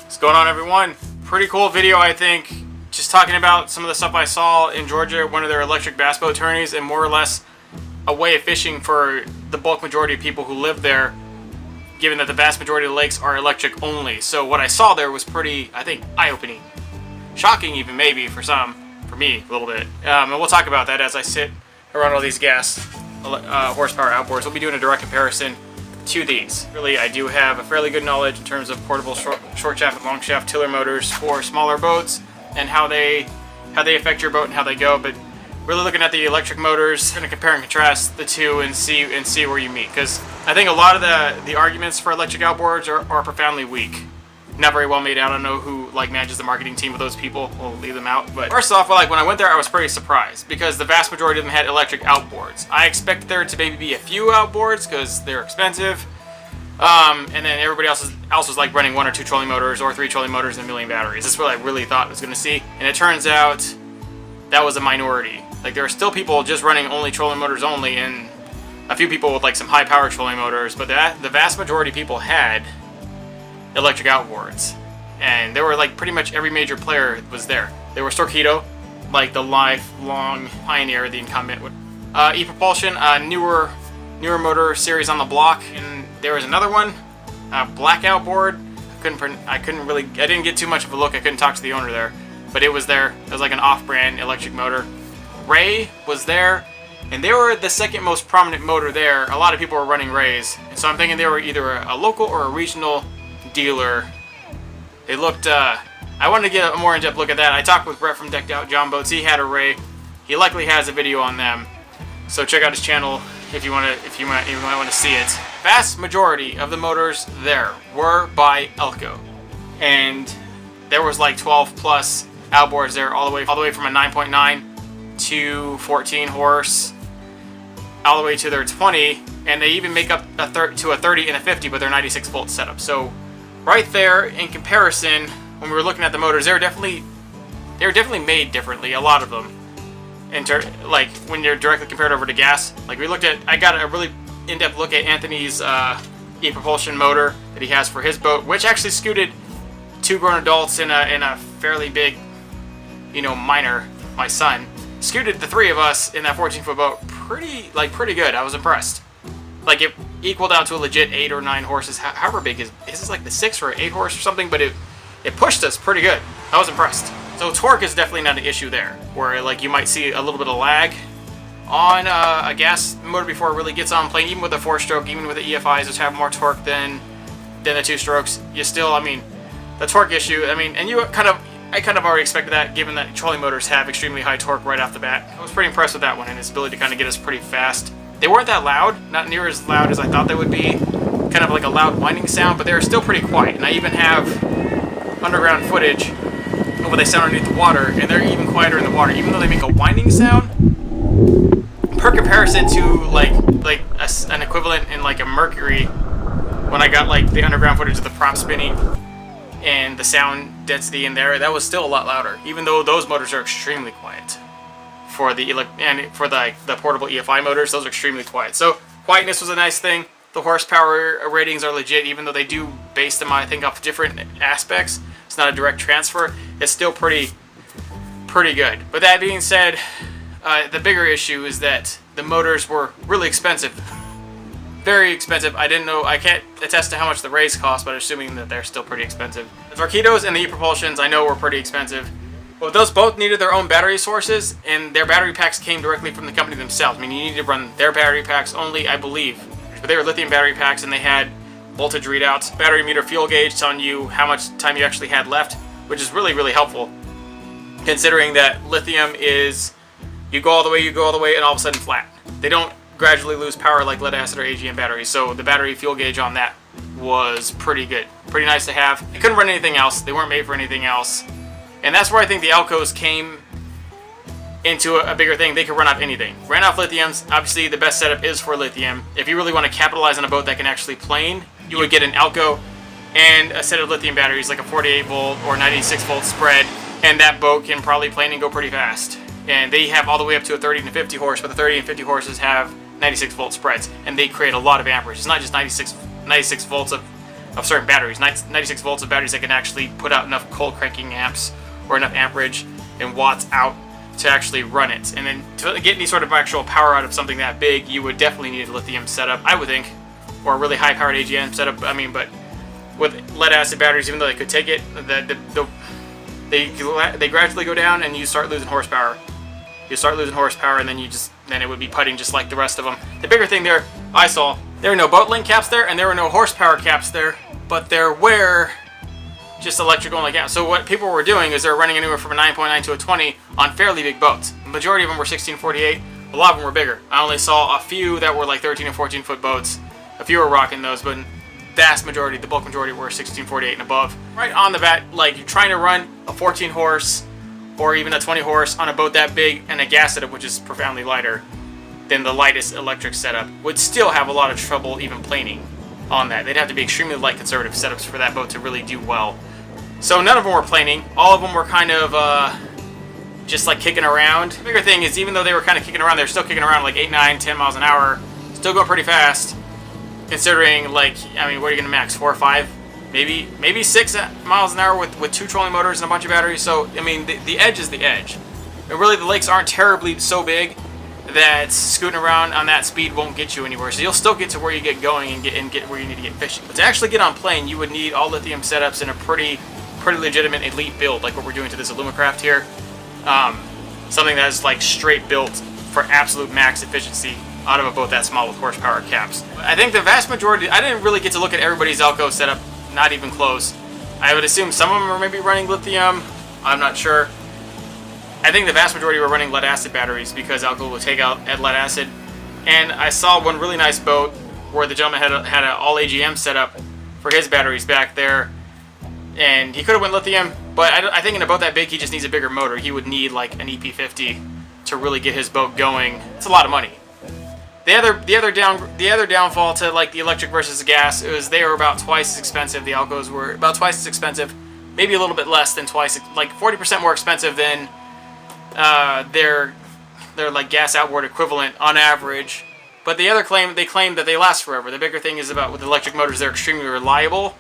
What's going on, everyone? Pretty cool video, I think. Just talking about some of the stuff I saw in Georgia, one of their electric bass boat tourneys, and more or less a way of fishing for the bulk majority of people who live there, given that the vast majority of the lakes are electric only. So what I saw there was pretty, I think, eye-opening. Shocking even, maybe, for some. For me, a little bit. And we'll talk about that as I sit around all these gas horsepower outboards. We'll be doing a direct comparison to these. Really, I do have a fairly good knowledge in terms of portable short shaft and long shaft tiller motors for smaller boats and how they affect your boat and how they go. But really looking at the electric motors, going to compare and contrast the two and see where you meet. Because I think a lot of the arguments for electric outboards are profoundly weak. Not very well made out. I don't know who manages the marketing team of those people. We'll leave them out. But first off, when I went there, I was pretty surprised because the vast majority of them had electric outboards. I expected there to maybe be a few outboards because they're expensive. And then everybody else was like running 1 or 2 trolling motors or 3 trolling motors and a million batteries. That's what I really thought I was going to see. And it turns out that was a minority. Like, there are still people just running only trolling motors only, and a few people with like some high power trolling motors. But the vast majority of people had electric outboards, and there were like pretty much every major player was there. There was Torqeedo, like the lifelong pioneer, the incumbent. E-Propulsion, newer motor series on the block, and there was another one, Black Outboard. I didn't get too much of a look. I couldn't talk to the owner there, but it was there. It was like an off-brand electric motor. Ray was there, and they were the second most prominent motor there. A lot of people were running Rays, and so I'm thinking they were either a local or a regional dealer. They looked, I wanted to get a more in-depth look at that. I talked with Brett from Jon Jon Boats. He had a Ray. He likely has a video on them, so check out his channel if you might want to see it. Vast majority of the motors there were by Elco, and there was like 12 plus outboards there, all the way from a 9.9 to 14 horse, all the way to their 20, and they even make up to a 30 and a 50, but they're 96 volt setup. So right there, in comparison, when we were looking at the motors, they were definitely made differently, a lot of them. Like when you're directly compared over to gas, like I got a really in-depth look at Anthony's e-propulsion motor that he has for his boat, which actually scooted 2 grown adults in a fairly big, minor, my son, scooted the 3 of us in that 14-foot boat pretty good. I was impressed. Like, it equaled out to a legit 8 or 9 horses. However big is this, like the 6 or 8 horse or something? But it pushed us pretty good. I was impressed. So torque is definitely not an issue there, where like you might see a little bit of lag on a gas motor before it really gets on plane. Even with a 4-stroke, even with the EFIs, which have more torque than the 2-strokes, you still, the torque issue. And I kind of already expected that, given that trolling motors have extremely high torque right off the bat. I was pretty impressed with that one and its ability to kind of get us pretty fast. They weren't that loud, not near as loud as I thought they would be. Kind of like a loud whining sound, but they were still pretty quiet. And I even have underground footage of what they sound underneath the water, and they're even quieter in the water, even though they make a whining sound. Per comparison to like an equivalent in like a Mercury, when I got like the underground footage of the prop spinning and the sound density in there, that was still a lot louder, even though those motors are extremely quiet. For the portable EFI motors, those are extremely quiet. So quietness was a nice thing. The horsepower ratings are legit, even though they do base them, I think, off different aspects. It's not a direct transfer. It's still pretty good. But that being said, the bigger issue is that the motors were really expensive. Very expensive. I can't attest to how much the Rays cost, but assuming that they're still pretty expensive. The Torqeedos and the e-propulsions I know were pretty expensive. Well, those both needed their own battery sources, and their battery packs came directly from the company themselves. You needed to run their battery packs only, I believe. But they were lithium battery packs, and they had voltage readouts, battery meter, fuel gauge telling you how much time you actually had left, which is really, really helpful, considering that lithium is, you go all the way, and all of a sudden flat. They don't gradually lose power like lead acid or AGM batteries, so the battery fuel gauge on that was pretty good. Pretty nice to have. They couldn't run anything else. They weren't made for anything else. And that's where I think the Elcos came into a bigger thing. They could run off anything. Ran off lithiums. Obviously, the best setup is for lithium. If you really want to capitalize on a boat that can actually plane, you would get an Elco and a set of lithium batteries, like a 48 volt or 96 volt spread, and that boat can probably plane and go pretty fast. And they have all the way up to a 30 and 50 horse, but the 30 and 50 horses have 96 volt spreads, and they create a lot of amperage. It's not just 96 volts of of certain batteries, 96 volts of batteries that can actually put out enough cold cranking amps or enough amperage and watts out to actually run it. And then to get any sort of actual power out of something that big, you would definitely need a lithium setup, I would think, or a really high powered AGM setup. I mean, but with lead acid batteries, even though they could take it, they gradually go down and you start losing horsepower. You start losing horsepower, and then then it would be putting just like the rest of them. The bigger thing there, I saw, there were no boat link caps there, and there were no horsepower caps there, but there were just electric only caps. So what people were doing is they're running anywhere from a 9.9 to a 20 on fairly big boats. The majority of them were 1648. A lot of them were bigger. I only saw a few that were like 13 and 14 foot boats. A few were rocking those, but vast majority, the bulk majority, were 1648 and above. Right on the bat, like you're trying to run a 14 horse or even a 20 horse on a boat that big and a gas setup, which is profoundly lighter than the lightest electric setup, would still have a lot of trouble even planing on that. They'd have to be extremely light conservative setups for that boat to really do well. So none of them were planing. All of them were kind of just like kicking around. The bigger thing is, even though they were kind of kicking around, they're still kicking around like 8, 9, 10 miles an hour, still going pretty fast. Considering, like, I mean, what are you gonna max? 4 or 5, maybe 6 miles an hour with 2 trolling motors and a bunch of batteries. So I mean, the edge is the edge. And really, the lakes aren't terribly so big that scooting around on that speed won't get you anywhere. So you'll still get to where you get going and get where you need to get fishing. But to actually get on plane, you would need all lithium setups in a pretty legitimate elite build, like what we're doing to this Alumacraft here. Something that is like straight built for absolute max efficiency out of a boat that small with horsepower caps. I think the vast majority, I didn't really get to look at everybody's Elco setup, not even close. I would assume some of them are maybe running lithium, I'm not sure. I think the vast majority were running lead acid batteries because Elco will take out lead acid. And I saw one really nice boat where the gentleman had an all AGM setup for his batteries back there. And he could have went lithium, but I think in a boat that big, he just needs a bigger motor. He would need like an EP50 to really get his boat going. It's a lot of money. The other downfall to like the electric versus the gas is they were about twice as expensive. The Elcos were about twice as expensive, maybe a little bit less than twice, like 40% more expensive than their like gas outboard equivalent on average. But the other they claim that they last forever. The bigger thing is about with electric motors, they're extremely reliable,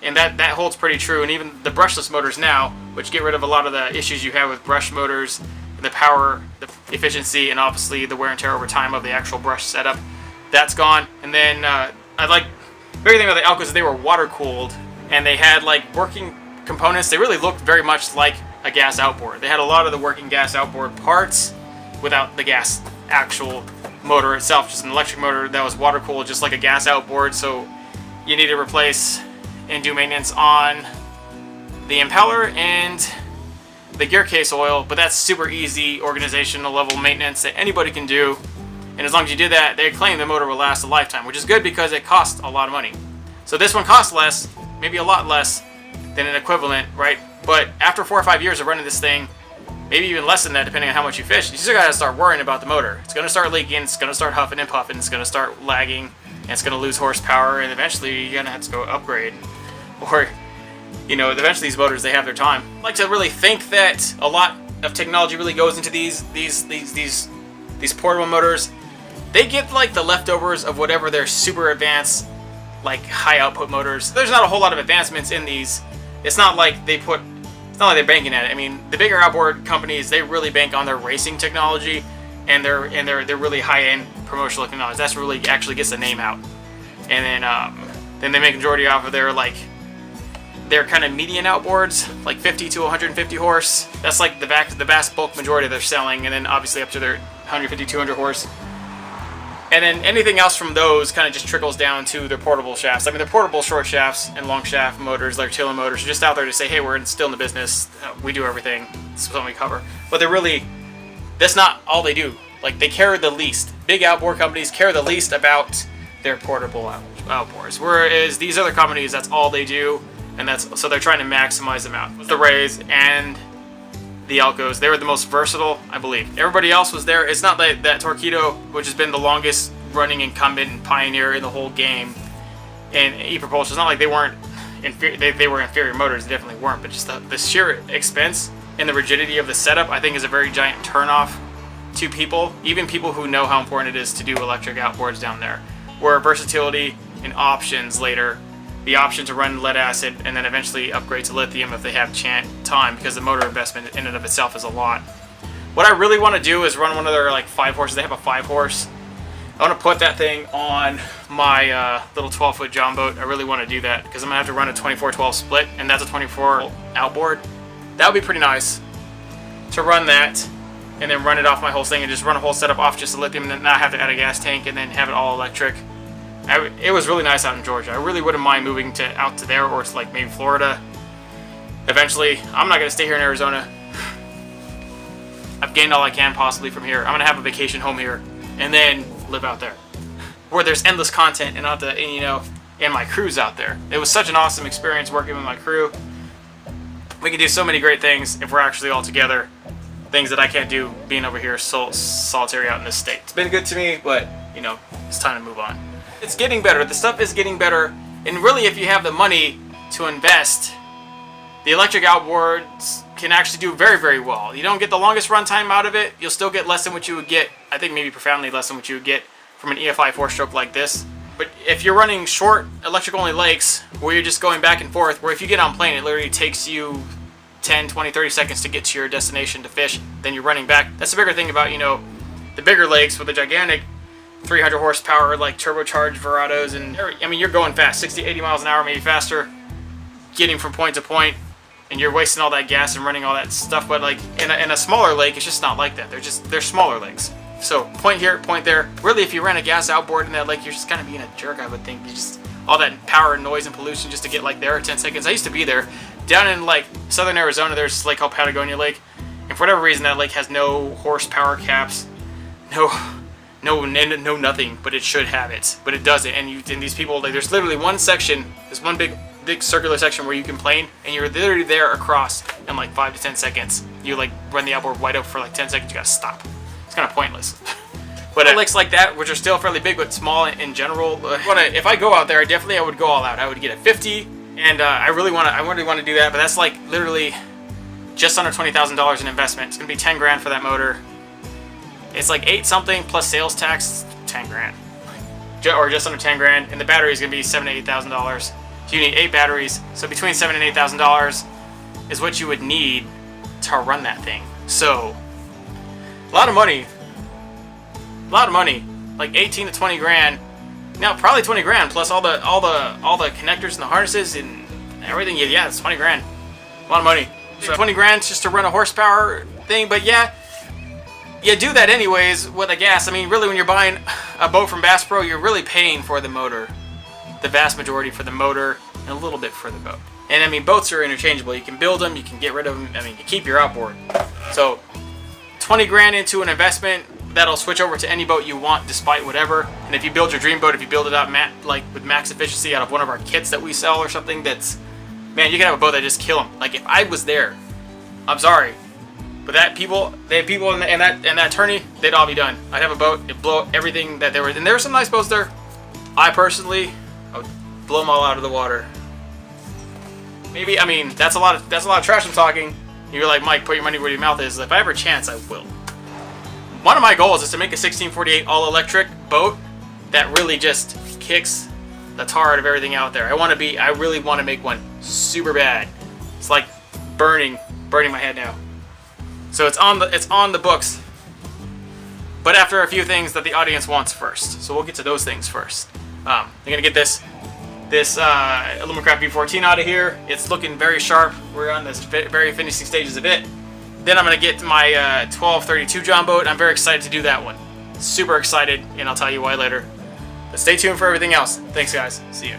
and that holds pretty true. And even the brushless motors now, which get rid of a lot of the issues you have with brush motors, the power, the efficiency, and obviously the wear and tear over time of the actual brush setup, that's gone. And then I like the big thing about the Elcos is they were water cooled, and they had like working components. They really looked very much like a gas outboard. They had a lot of the working gas outboard parts without the gas actual motor itself, just an electric motor that was water cooled, just like a gas outboard. So you need to replace and do maintenance on the impeller and the gear case oil, but that's super easy organizational level maintenance that anybody can do. And as long as you do that, they claim the motor will last a lifetime, which is good because it costs a lot of money. So this one costs less, maybe a lot less than an equivalent, right? But after 4 or 5 years of running this thing, maybe even less than that depending on how much you fish, you still gotta start worrying about the motor. It's gonna start leaking, it's gonna start huffing and puffing, it's gonna start lagging, and it's gonna lose horsepower, and eventually you're gonna have to go upgrade. Or, you know, eventually these motors, they have their time. I like to really think that a lot of technology really goes into these portable motors. They get like the leftovers of whatever their super advanced, like high output motors. There's not a whole lot of advancements in these. It's not like they're banking at it. I mean, the bigger outboard companies, they really bank on their racing technology and their really high-end promotional technology. That's what really actually gets the name out. And then they make a majority off of their kind of median outboards, like 50 to 150 horse. That's like the vast bulk majority they're selling, and then obviously up to their 150, 200 horse. And then anything else from those kind of just trickles down to their portable shafts. I mean, they're portable short shafts and long shaft motors, like Tiller motors, are just out there to say, hey, we're still in the business. We do everything. This is something we cover. But that's not all they do. Like, they care the least. Big outboard companies care the least about their portable outboards. Whereas these other companies, that's all they do. And so they're trying to maximize them out. The Rays and the Elcos, they were the most versatile, I believe. Everybody else was there. It's not that Torpedo, which has been the longest running incumbent and pioneer in the whole game, and e-propulsion. It's not like they weren't they were inferior motors. They definitely weren't. But just the sheer expense and the rigidity of the setup, I think, is a very giant turnoff to people, even people who know how important it is to do electric outboards down there. Where versatility and options later the option to run lead acid and then eventually upgrade to lithium if they have time, because the motor investment in and of itself is a lot. What I really want to do is run one of their like 5 horses. They have a 5 horse. I want to put that thing on my little 12-foot Jon boat. I really want to do that because I'm going to have to run a 24-12 split, and that's a 24 outboard. That would be pretty nice to run that and then run it off my whole thing and just run a whole setup off just the lithium and then not have to add a gas tank and then have it all electric. It was really nice out in Georgia. I really wouldn't mind moving out to there, or to like maybe Florida eventually. I'm not going to stay here in Arizona. I've gained all I can possibly from here. I'm going to have a vacation home here and then live out there where there's endless content and and my crew's out there. It was such an awesome experience working with my crew. We can do so many great things if we're actually all together. Things that I can't do being over here solitary out in this state. It's been good to me, but it's time to move on. It's getting better. The stuff is getting better, and really, if you have the money to invest, the electric outboards can actually do very, very well. You don't get the longest run time out of it. You'll still get less than what you would get, I think maybe profoundly less than what you would get from an EFI 4-stroke like this. But if you're running short electric-only lakes where you're just going back and forth, where if you get on plane, it literally takes you 10, 20, 30 seconds to get to your destination to fish, then you're running back. That's the bigger thing about, the bigger lakes with the gigantic 300 horsepower, like turbocharged Verados, and I mean, you're going fast, 60, 80 miles an hour, maybe faster, getting from point to point, and you're wasting all that gas and running all that stuff. But like in a smaller lake, it's just not like that. They're smaller lakes. So point here, point there. Really, if you ran a gas outboard in that lake, you're just kind of being a jerk, I would think. You just all that power and noise and pollution just to get like there 10 seconds. I used to be there down in like southern Arizona. There's this lake called Patagonia Lake, and for whatever reason, that lake has no horsepower caps, no nothing, but it should have it, but it doesn't. And these people, like, there's literally one section, this one big circular section where you can plane, and you're literally there across in like 5 to 10 seconds. You like run the outboard wide open for like 10 seconds, you gotta stop. It's kind of pointless. But lakes like that, which are still fairly big but small in general, if I go out there, I would go all out. I would get a 50, and I really want to do that, but that's like literally just under $20,000 in investment. It's gonna be 10 grand for that motor. It's like 8 something plus sales tax, 10 grand, or just under 10 grand, and the battery is gonna be $7,000 to $8,000. So you need 8 batteries. So between $7,000 and $8,000 is what you would need to run that thing. So a lot of money, like 18 to 20 grand. Now probably 20 grand plus all the connectors and the harnesses and everything. Yeah, it's 20 grand. A lot of money. So 20 grand just to run a horsepower thing, but yeah. You do that anyways with a gas. I mean, really, when you're buying a boat from Bass Pro, you're really paying for the motor. The vast majority for the motor and a little bit for the boat. And I mean, boats are interchangeable. You can build them, you can get rid of them. I mean, you keep your outboard. So 20 grand into an investment, that'll switch over to any boat you want despite whatever. And if you build your dream boat, if you build it out like with max efficiency out of one of our kits that we sell or something, that's, man, you can have a boat that just kill them. Like if I was there, I'm sorry, but they had people in that tourney, they'd all be done. I'd have a boat, it'd blow everything that there was, and there were some nice boats there. I personally, I would blow them all out of the water. Maybe, I mean, that's a lot of trash I'm talking. You're like, Mike, put your money where your mouth is. If I have a chance, I will. One of my goals is to make a 1648 all-electric boat that really just kicks the tar out of everything out there. I really want to make one super bad. It's like burning my head now. So it's on the books, but after a few things that the audience wants first. So we'll get to those things first. I'm gonna get this Alumacraft V14 out of here. It's looking very sharp. We're on this very finishing stages of it. Then I'm gonna get my 1232 Jon boat. I'm very excited to do that one. Super excited, and I'll tell you why later. But stay tuned for everything else. Thanks, guys. See ya.